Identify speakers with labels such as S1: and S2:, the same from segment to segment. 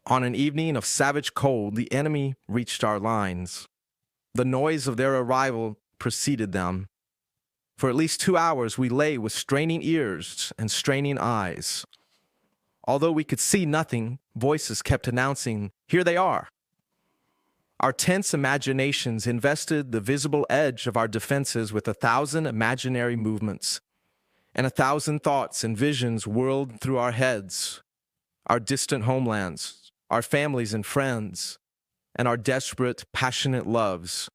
S1: On an evening of savage cold, the enemy reached our lines. The noise of their arrival preceded them. For at least 2 hours, we lay with straining ears and straining eyes. Although we could see nothing, voices kept announcing, "Here they are." Our tense imaginations invested the visible edge of our defenses with 1,000 imaginary movements, and 1,000 thoughts and visions whirled through our heads, our distant homelands, our families and friends, and our desperate, passionate loves.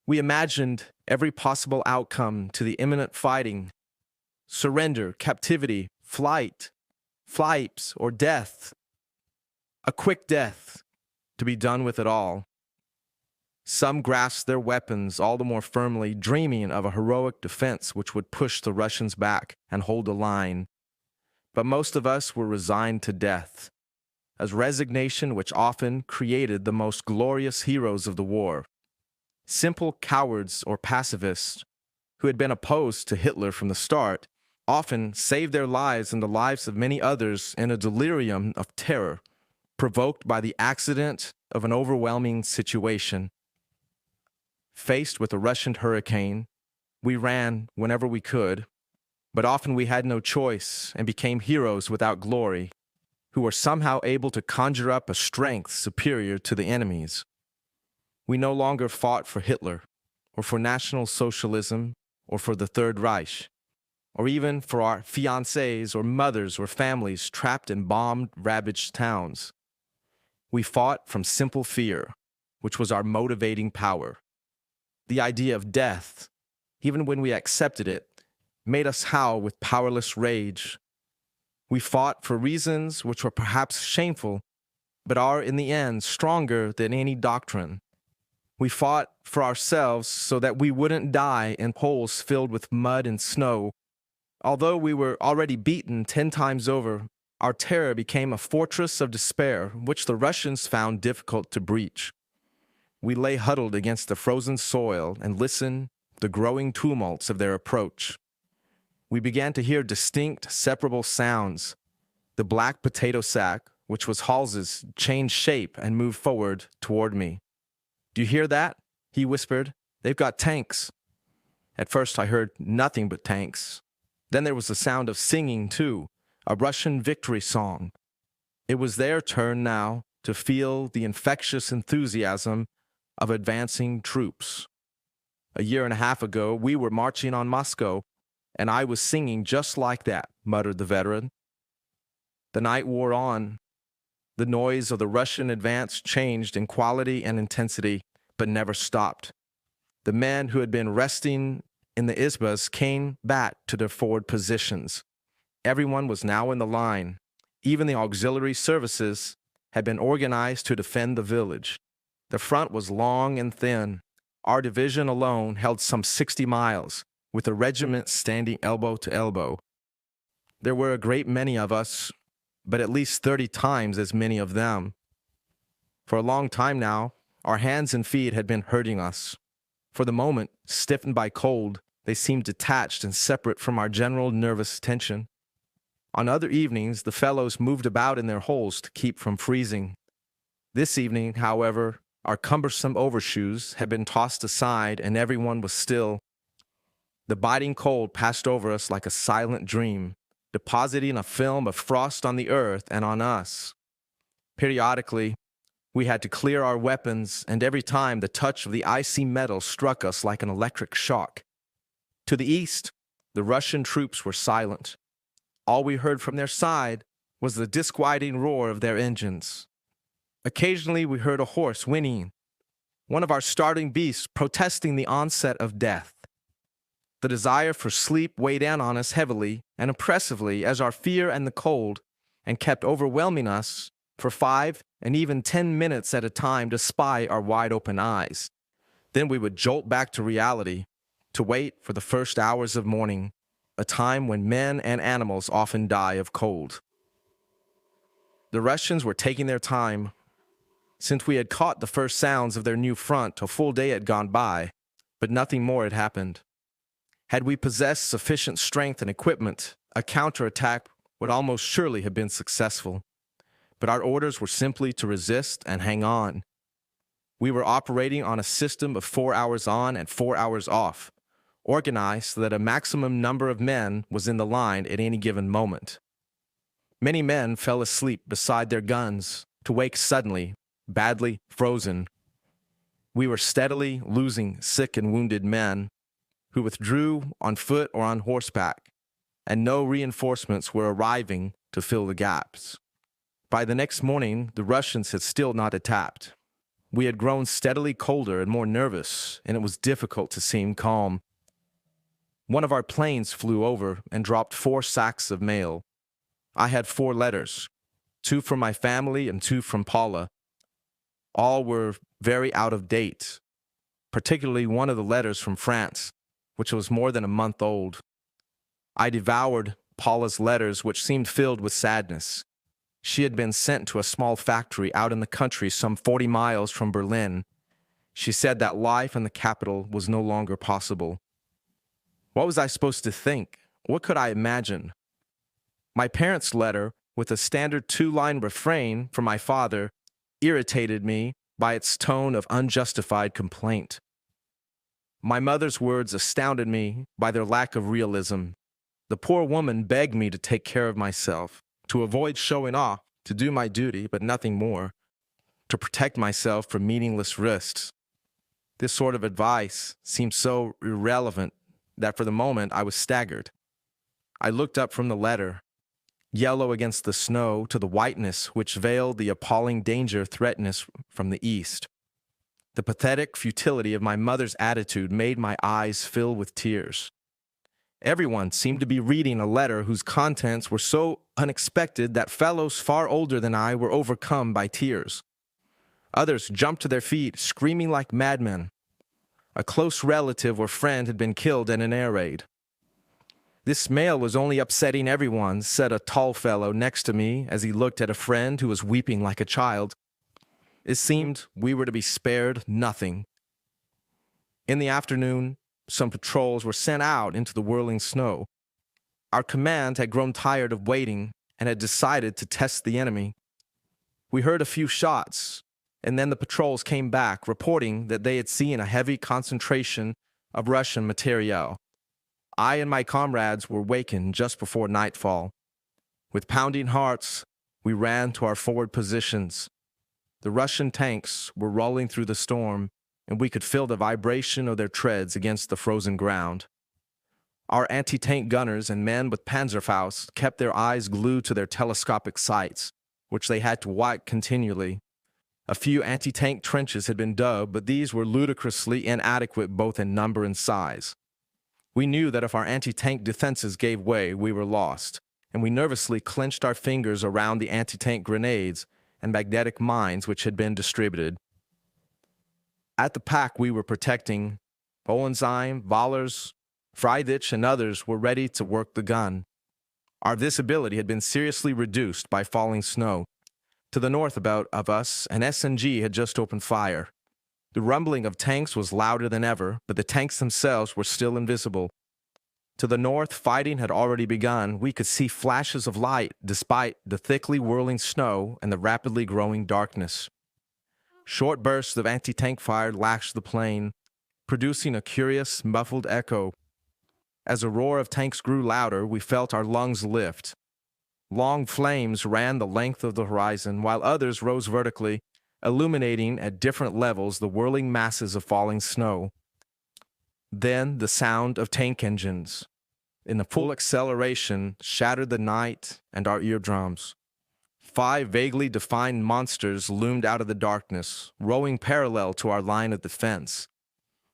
S1: We imagined every possible outcome to the imminent fighting: surrender, captivity, flight, or death. A quick death, to be done with it all. Some grasped their weapons all the more firmly, dreaming of a heroic defense which would push the Russians back and hold the line. But most of us were resigned to death, a resignation which often created the most glorious heroes of the war. Simple cowards or pacifists who had been opposed to Hitler from the start often saved their lives and the lives of many others in a delirium of terror, provoked by the accident of an overwhelming situation. Faced with a Russian hurricane, we ran whenever we could, but often we had no choice and became heroes without glory, who were somehow able to conjure up a strength superior to the enemy's. We no longer fought for Hitler, or for National Socialism, or for the Third Reich, or even for our fiancés or mothers or families trapped in bombed, ravaged towns. We fought from simple fear, which was our motivating power. The idea of death, even when we accepted it, made us howl with powerless rage. We fought for reasons which were perhaps shameful, but are in the end stronger than any doctrine. We fought for ourselves so that we wouldn't die in holes filled with mud and snow. Although we were already beaten 10 times over, our terror became a fortress of despair, which the Russians found difficult to breach. We lay huddled against the frozen soil and listened to the growing tumults of their approach. We began to hear distinct, separable sounds. The black potato sack, which was Hals's, changed shape and moved forward toward me. "Do you hear that?" he whispered. "They've got tanks." At first I heard nothing but tanks. Then there was the sound of singing, too, a Russian victory song. It was their turn now to feel the infectious enthusiasm of advancing troops. A year and a half ago, we were marching on Moscow, and I was singing just like that, muttered the veteran. The night wore on. The noise of the Russian advance changed in quality and intensity, but never stopped. The men who had been resting in the izbas came back to their forward positions. Everyone was now in the line. Even the auxiliary services had been organized to defend the village. The front was long and thin. Our division alone held some 60 miles, with the regiment standing elbow to elbow. There were a great many of us, but at least 30 times as many of them. For a long time now, our hands and feet had been hurting us. For the moment, stiffened by cold, they seemed detached and separate from our general nervous tension. On other evenings, the fellows moved about in their holes to keep from freezing. This evening, however, our cumbersome overshoes had been tossed aside and everyone was still. The biting cold passed over us like a silent dream, depositing a film of frost on the earth and on us. Periodically, we had to clear our weapons, and every time the touch of the icy metal struck us like an electric shock. To the east, the Russian troops were silent. All we heard from their side was the disquieting roar of their engines. Occasionally, we heard a horse whinnying, one of our starting beasts protesting the onset of death. The desire for sleep weighed in on us heavily and oppressively as our fear and the cold, and kept overwhelming us for 5 and even 10 minutes at a time to spy our wide-open eyes. Then we would jolt back to reality, to wait for the first hours of morning, a time when men and animals often die of cold. The Russians were taking their time. Since we had caught the first sounds of their new front, a full day had gone by, but nothing more had happened. Had we possessed sufficient strength and equipment, a counterattack would almost surely have been successful. but our orders were simply to resist and hang on. We were operating on a system of 4 hours on and 4 hours off, organized so that a maximum number of men was in the line at any given moment. Many men fell asleep beside their guns to wake suddenly, badly frozen. We were steadily losing sick and wounded men who withdrew on foot or on horseback, and no reinforcements were arriving to fill the gaps. By the next morning, the Russians had still not attacked. We had grown steadily colder and more nervous, and it was difficult to seem calm. One of our planes flew over and dropped 4 sacks of mail. I had 4 letters, 2 from my family and 2 from Paula. All were very out of date, particularly one of the letters from France, which was more than a month old. I devoured Paula's letters, which seemed filled with sadness. She had been sent to a small factory out in the country some 40 miles from Berlin. She said that life in the capital was no longer possible. What was I supposed to think? What could I imagine? My parents' letter, with a standard 2-line refrain from my father, irritated me by its tone of unjustified complaint. My mother's words astounded me by their lack of realism. The poor woman begged me to take care of myself, to avoid showing off, to do my duty, but nothing more, to protect myself from meaningless risks. This sort of advice seemed so irrelevant that for the moment I was staggered. I looked up from the letter, yellow against the snow, to the whiteness which veiled the appalling danger threatening us from the east. The pathetic futility of my mother's attitude made my eyes fill with tears. Everyone seemed to be reading a letter whose contents were so unexpected that fellows far older than I were overcome by tears. Others jumped to their feet, screaming like madmen. A close relative or friend had been killed in an air raid. This mail was only upsetting everyone, said a tall fellow next to me as he looked at a friend who was weeping like a child. It seemed we were to be spared nothing. In the afternoon, some patrols were sent out into the whirling snow. Our command had grown tired of waiting and had decided to test the enemy. We heard a few shots, and then the patrols came back, reporting that they had seen a heavy concentration of Russian materiel. I and my comrades were wakened just before nightfall. With pounding hearts, we ran to our forward positions. The Russian tanks were rolling through the storm, and we could feel the vibration of their treads against the frozen ground. Our anti-tank gunners and men with Panzerfaust kept their eyes glued to their telescopic sights, which they had to wipe continually. A few anti-tank trenches had been dug, but these were ludicrously inadequate both in number and size. We knew that if our anti-tank defenses gave way, we were lost, and we nervously clenched our fingers around the anti-tank grenades and magnetic mines which had been distributed. At the pack we were protecting, Hohenheim, Vollers, Friedrich, and others were ready to work the gun. Our visibility had been seriously reduced by falling snow. To the north about of us, an SNG had just opened fire. The rumbling of tanks was louder than ever, but the tanks themselves were still invisible. To the north, fighting had already begun. We could see flashes of light despite the thickly whirling snow and the rapidly growing darkness. Short bursts of anti-tank fire lashed the plain, producing a curious, muffled echo. As the roar of tanks grew louder, we felt our lungs lift. Long flames ran the length of the horizon, while others rose vertically, illuminating at different levels the whirling masses of falling snow. Then the sound of tank engines, in the full acceleration, shattered the night and our eardrums. 5 vaguely defined monsters loomed out of the darkness, rowing parallel to our line of defense.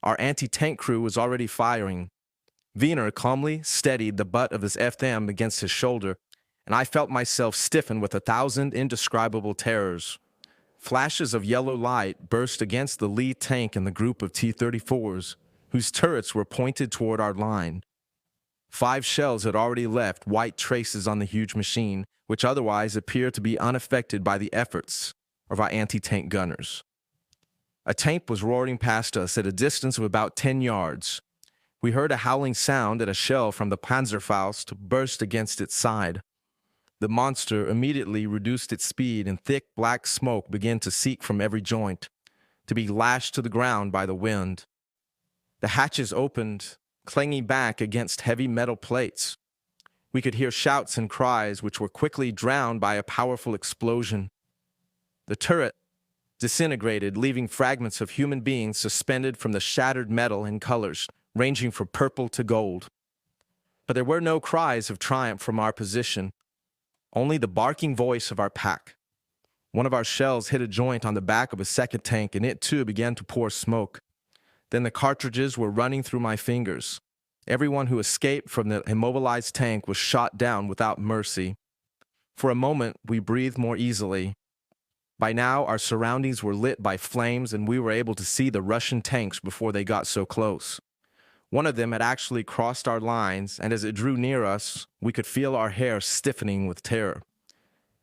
S1: Our anti-tank crew was already firing. Wiener calmly steadied the butt of his FM against his shoulder, and I felt myself stiffen with 1,000 indescribable terrors. Flashes of yellow light burst against the lead tank and the group of T-34s, whose turrets were pointed toward our line. 5 shells had already left white traces on the huge machine, which otherwise appeared to be unaffected by the efforts of our anti-tank gunners. A tank was roaring past us at a distance of about 10 yards. We heard a howling sound and a shell from the Panzerfaust burst against its side. The monster immediately reduced its speed, and thick black smoke began to seep from every joint, to be lashed to the ground by the wind. The hatches opened, clanging back against heavy metal plates. We could hear shouts and cries, which were quickly drowned by a powerful explosion. The turret disintegrated, leaving fragments of human beings suspended from the shattered metal in colors, ranging from purple to gold. But there were no cries of triumph from our position, only the barking voice of our pack. One of our shells hit a joint on the back of a second tank, and it too began to pour smoke. Then the cartridges were running through my fingers. Everyone who escaped from the immobilized tank was shot down without mercy. For a moment, we breathed more easily. By now, our surroundings were lit by flames, and we were able to see the Russian tanks before they got so close. One of them had actually crossed our lines, and as it drew near us, we could feel our hair stiffening with terror.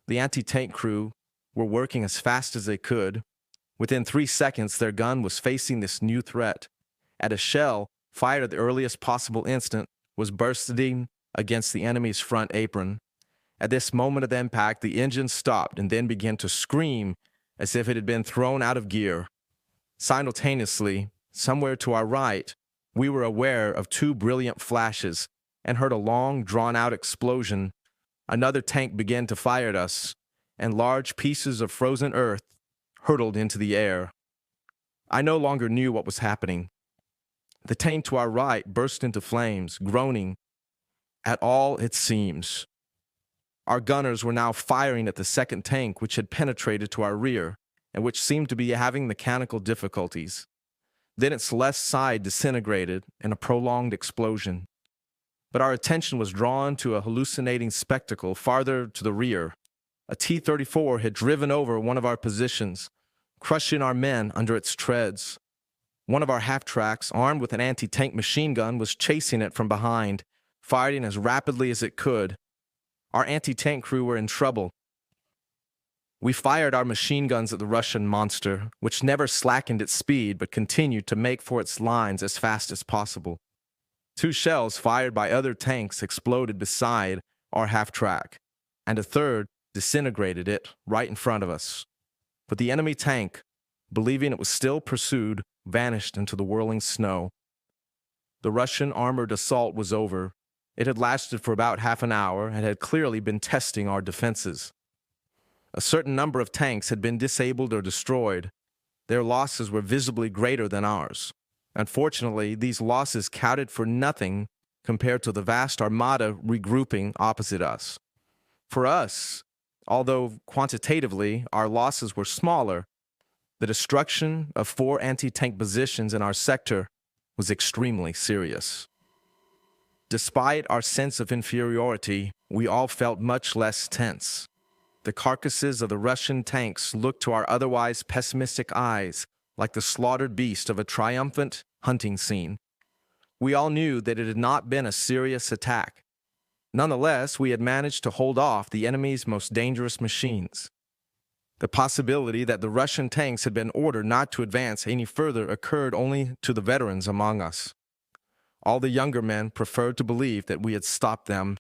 S1: The anti-tank crew were working as fast as they could. Within 3 seconds, their gun was facing this new threat. And a shell, fired at the earliest possible instant, was bursting against the enemy's front apron. At this moment of impact, the engine stopped and then began to scream as if it had been thrown out of gear. Simultaneously, somewhere to our right, we were aware of 2 brilliant flashes and heard a long, drawn-out explosion. Another tank began to fire at us, and large pieces of frozen earth hurtled into the air. I no longer knew what was happening. The tank to our right burst into flames, groaning at all its seams. Our gunners were now firing at the second tank, which had penetrated to our rear, and which seemed to be having mechanical difficulties. Then its left side disintegrated in a prolonged explosion. But our attention was drawn to a hallucinating spectacle farther to the rear. A T-34 had driven over one of our positions, crushing our men under its treads. One of our half-tracks, armed with an anti-tank machine gun, was chasing it from behind, firing as rapidly as it could. Our anti-tank crew were in trouble. We fired our machine guns at the Russian monster, which never slackened its speed but continued to make for its lines as fast as possible. 2 shells fired by other tanks exploded beside our half-track, and a third disintegrated it right in front of us. But the enemy tank, believing it was still pursued, vanished into the whirling snow. The Russian armored assault was over. It had lasted for about half an hour and had clearly been testing our defenses. A certain number of tanks had been disabled or destroyed. Their losses were visibly greater than ours. Unfortunately, these losses counted for nothing compared to the vast armada regrouping opposite us. For us, although quantitatively our losses were smaller, the destruction of 4 anti-tank positions in our sector was extremely serious. Despite our sense of inferiority, we all felt much less tense. The carcasses of the Russian tanks looked to our otherwise pessimistic eyes like the slaughtered beast of a triumphant hunting scene. We all knew that it had not been a serious attack. Nonetheless, we had managed to hold off the enemy's most dangerous machines. The possibility that the Russian tanks had been ordered not to advance any further occurred only to the veterans among us. All the younger men preferred to believe that we had stopped them